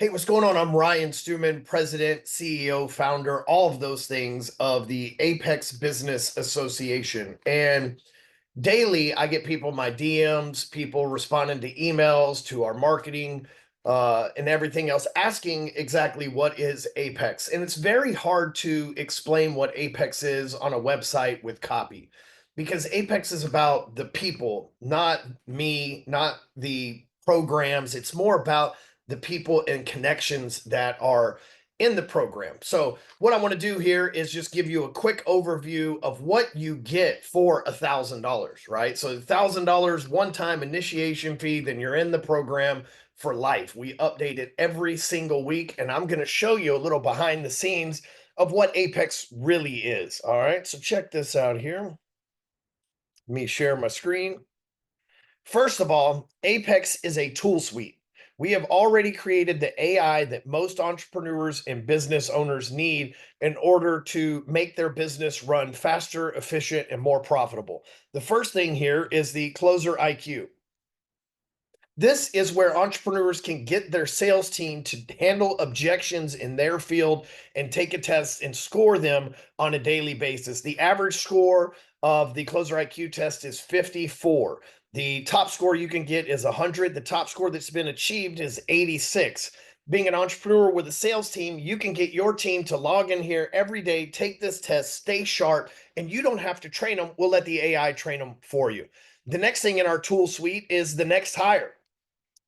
Hey, what's going on? I'm Ryan Stewman, president, CEO, founder, all of those things of the Apex Business Association. And daily, I get people in my DMs, people responding to emails, to our marketing, and everything else, asking exactly what is Apex. And it's very hard to explain what Apex is on a website with copy because Apex is about the people, not me, not the programs. It's more about the people and connections that are in the program. So what I want to do here is just give you a quick overview of what you get for $1,000, right? So $1,000 one-time initiation fee, then you're in the program for life. We update it every single week, and I'm going to show you a little behind the scenes of what Apex really is. All right, so check this out here. Let me share my screen. First of all, Apex is a tool suite. We have already created the AI that most entrepreneurs and business owners need in order to make their business run faster, efficient, and more profitable. The first thing here is the Closer IQ. This is where entrepreneurs can get their sales team to handle objections in their field and take a test and score them on a daily basis. The average score of the Closer IQ test is 54. The top score you can get is 100. The top score that's been achieved is 86. Being an entrepreneur with a sales team, you can get your team to log in here every day, take this test, stay sharp, and you don't have to train them. We'll let the AI train them for you. The next thing in our tool suite is the next hire.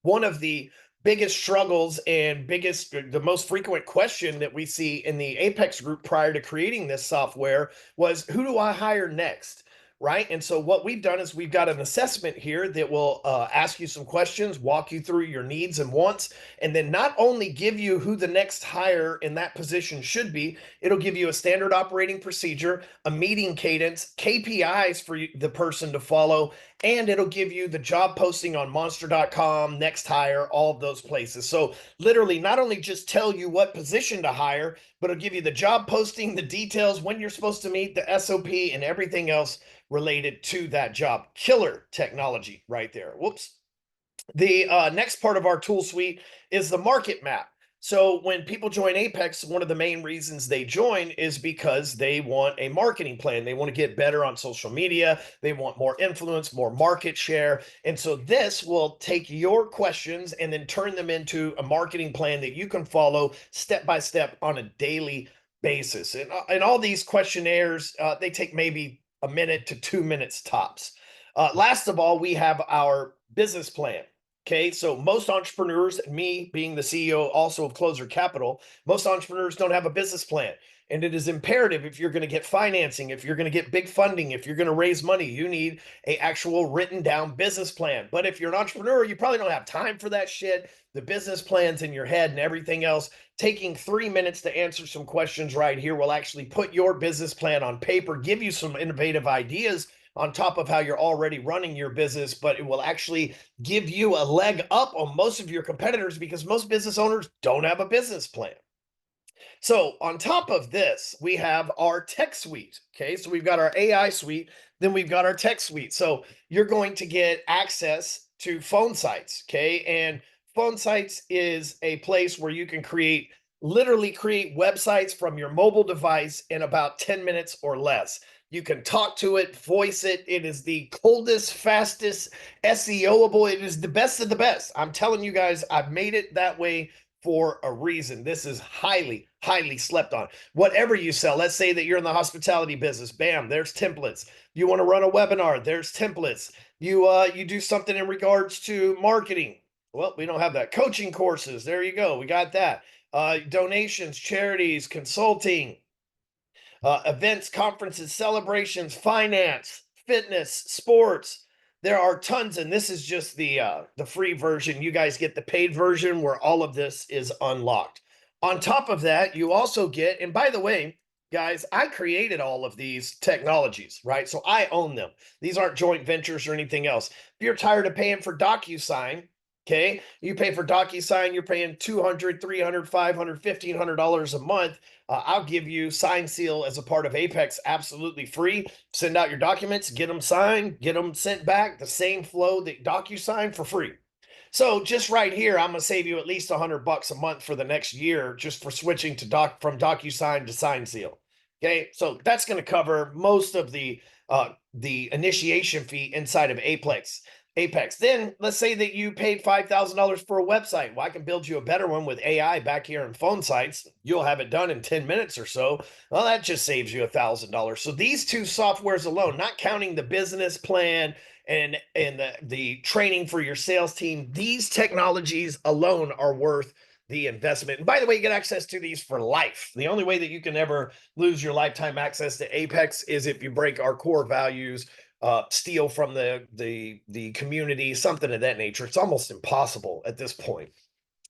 One of the biggest struggles and the most frequent question that we see in the Apex group prior to creating this software was, who do I hire next? Right. And so what we've done is we've got an assessment here that will ask you some questions, walk you through your needs and wants, and then not only give you who the next hire in that position should be, it'll give you a standard operating procedure, a meeting cadence, KPIs for the person to follow, and it'll give you the job posting on monster.com, next hire, all of those places. So literally not only just tell you what position to hire, but it'll give you the job posting, the details, when you're supposed to meet, the SOP, and everything else related to that job. Killer technology right there. Whoops. The next part of our tool suite is the market map. So when people join Apex, one of the main reasons they join is because they want a marketing plan. They want to get better on social media. They want more influence, more market share. And so this will take your questions and then turn them into a marketing plan that you can follow step by step on a daily basis. And all these questionnaires, they take maybe a minute to 2 minutes tops. Last of all, we have our business plan. Okay, so most entrepreneurs, me being the CEO also of Closer Capital, most entrepreneurs don't have a business plan. And it is imperative if you're going to get financing, if you're going to get big funding, if you're going to raise money, you need a actual written down business plan. But if you're an entrepreneur, you probably don't have time for that shit. The business plan's in your head and everything else. Taking 3 minutes to answer some questions right here will actually put your business plan on paper, give you some innovative ideas on top of how you're already running your business, but it will actually give you a leg up on most of your competitors because most business owners don't have a business plan. So on top of this, we have our tech suite. Okay, so we've got our AI suite, then we've got our tech suite. So you're going to get access to Phonesites. Okay, and Phonesites is a place where you can literally create websites from your mobile device in about 10 minutes or less. You can talk to it, voice it. It is the coldest, fastest SEOable. It is the best of the best. I'm telling you guys, I've made it that way for a reason. This is highly, highly slept on. Whatever you sell, let's say that you're in the hospitality business, bam, there's templates. You want to run a webinar, there's templates. You do something in regards to marketing. Well, we don't have that. Coaching courses, there you go. We got that. Donations, charities, consulting, events, conferences, celebrations, finance, fitness, sports. There are tons, and this is just the free version. You guys get the paid version where all of this is unlocked. On top of that, you also get, and by the way, guys, I created all of these technologies, right? So I own them. These aren't joint ventures or anything else. If you're tired of paying for DocuSign, okay, you pay for DocuSign, you're paying $200, $300, $500, $1,500 a month. I'll give you Signed Seal as a part of Apex absolutely free. Send out your documents, get them signed, get them sent back, the same flow that DocuSign for free. So just right here, I'm gonna save you at least $100 a month for the next year just for switching to from DocuSign to Sign Seal. Okay, so that's going to cover most of the initiation fee inside of Apex. Apex. Then let's say that you paid $5,000 for a website. Well, I can build you a better one with AI back here in Phonesites. You'll have it done in 10 minutes or so. Well, that just saves you $1,000. So these two softwares alone, not counting the business plan and the training for your sales team, these technologies alone are worth the investment. And by the way, you get access to these for life. The only way that you can ever lose your lifetime access to Apex is if you break our core values, steal from the community, something of that nature. It's almost impossible at this point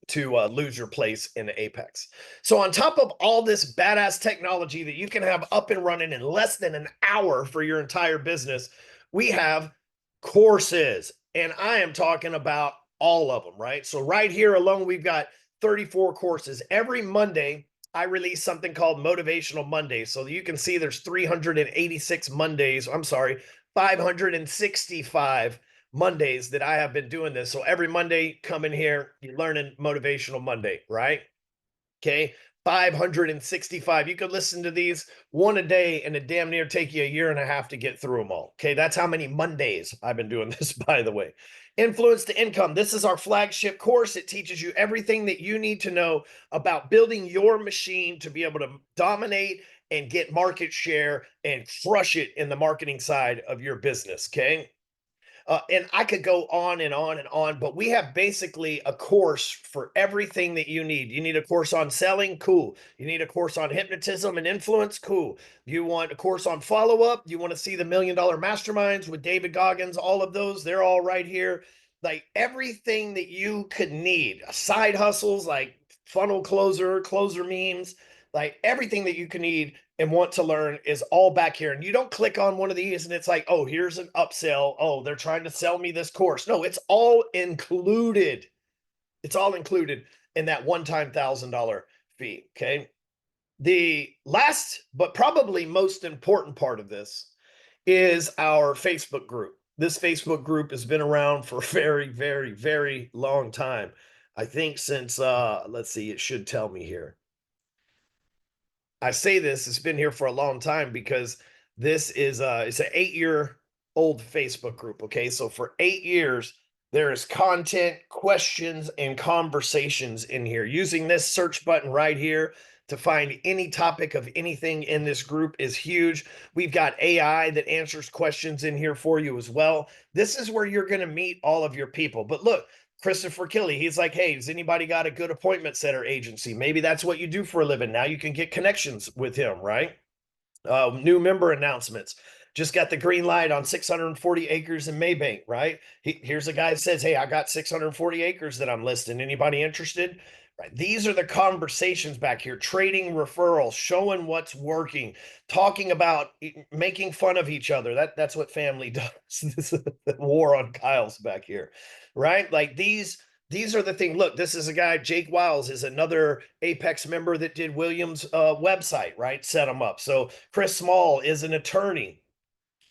to lose your place in Apex. So on top of all this badass technology that you can have up and running in less than an hour for your entire business, we have courses. And I am talking about all of them, right? So right here alone, we've got 34 courses. Every Monday, I release something called Motivational Monday. So you can see there's 386 Mondays. I'm sorry, 565 Mondays that I have been doing this. So every Monday, come in here, you're learning Motivational Monday, right? Okay. 565. You could listen to these one a day and it damn near take you a year and a half to get through them all. Okay. That's how many Mondays I've been doing this, by the way. Influence to Income. This is our flagship course. It teaches you everything that you need to know about building your machine to be able to dominate and get market share and crush it in the marketing side of your business. Okay. And I could go on and on and on, but we have basically a course for everything that you need. You need a course on selling? Cool. You need a course on hypnotism and influence? Cool. You want a course on follow up? You want to see the $1 Million Masterminds with David Goggins? All of those, they're all right here. Like everything that you could need, side hustles like funnel closer memes, like everything that you can need and want to learn is all back here. And you don't click on one of these and it's like, oh, here's an upsell. Oh, they're trying to sell me this course. No, it's all included. It's all included in that one-time $1,000 fee. Okay. The last, but probably most important part of this is our Facebook group. This Facebook group has been around for a very, very, very long time. I think since, let's see, it should tell me here. I say this, it's been here for a long time because this is it's an 8-year old Facebook group. Okay. So for 8 years, there is content, questions, and conversations in here. Using this search button right here to find any topic of anything in this group is huge. We've got AI that answers questions in here for you as well. This is where you're going to meet all of your people. But look, Christopher Kelly, he's like, hey, has anybody got a good appointment setter agency? Maybe that's what you do for a living. Now you can get connections with him, right? New member announcements. Just got the green light on 640 acres in Maybank, right? Here's a guy that says, hey, I got 640 acres that I'm listing. Anybody interested? Right. These are the conversations back here, trading referrals, showing what's working, talking about making fun of each other. That's what family does. This is the war on Kyle's back here, right? Like these are the things. Look, this is a guy, Jake Wiles is another Apex member that did Williams' website, right? Set him up. So Chris Small is an attorney,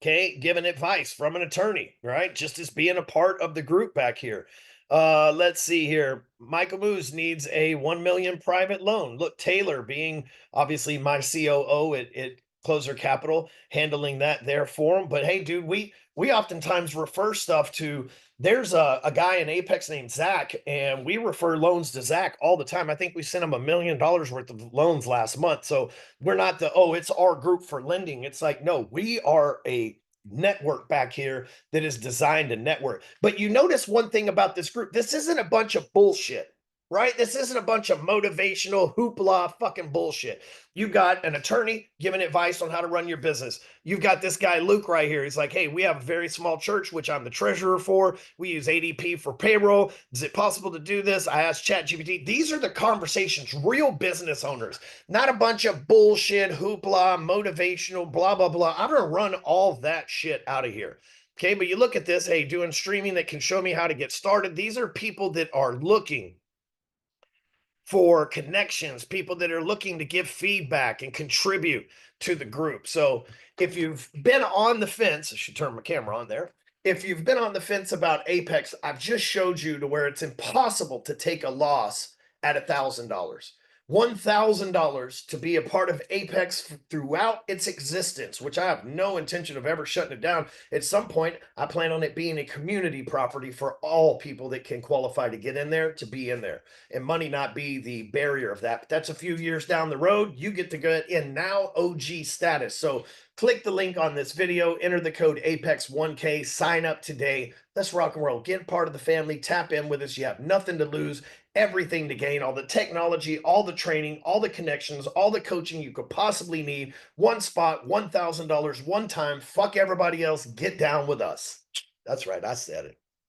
okay, giving advice from an attorney, right? Just as being a part of the group back here. Let's see here. Michael Moose needs a 1 million private loan. Look, Taylor being obviously my COO at Closer Capital, handling that there for him. But hey, dude, we oftentimes refer stuff to. There's a guy in Apex named Zach, and we refer loans to Zach all the time. I think we sent him $1 million worth of loans last month. So we're not it's our group for lending. It's like, no, we are a network back here that is designed to network. But you notice one thing about this group, this isn't a bunch of bullshit, right? This isn't a bunch of motivational hoopla fucking bullshit. You got an attorney giving advice on how to run your business. You've got this guy, Luke, right here. He's like, hey, we have a very small church, which I'm the treasurer for. We use ADP for payroll. Is it possible to do this? I asked ChatGPT. These are the conversations, real business owners, not a bunch of bullshit, hoopla, motivational, blah, blah, blah. I'm going to run all that shit out of here. Okay, but you look at this, hey, doing streaming that can show me how to get started. These are people that are looking for connections, people that are looking to give feedback and contribute to the group. So if you've been on the fence, I should turn my camera on there. if you've been on the fence about Apex, I've just showed you to where it's impossible to take a loss at $1,000. $1,000 to be a part of Apex throughout its existence, which I have no intention of ever shutting it down. At some point, I plan on it being a community property for all people that can qualify to get in there to be in there, and money not be the barrier of that. But that's a few years down the road. You get to get in now, OG status. So click the link on this video, enter the code APEX1K, sign up today. Let's rock and roll. Get part of the family, tap in with us. You have nothing to lose, everything to gain, all the technology, all the training, all the connections, all the coaching you could possibly need. One spot, $1,000, one time. Fuck everybody else. Get down with us. That's right. I said it.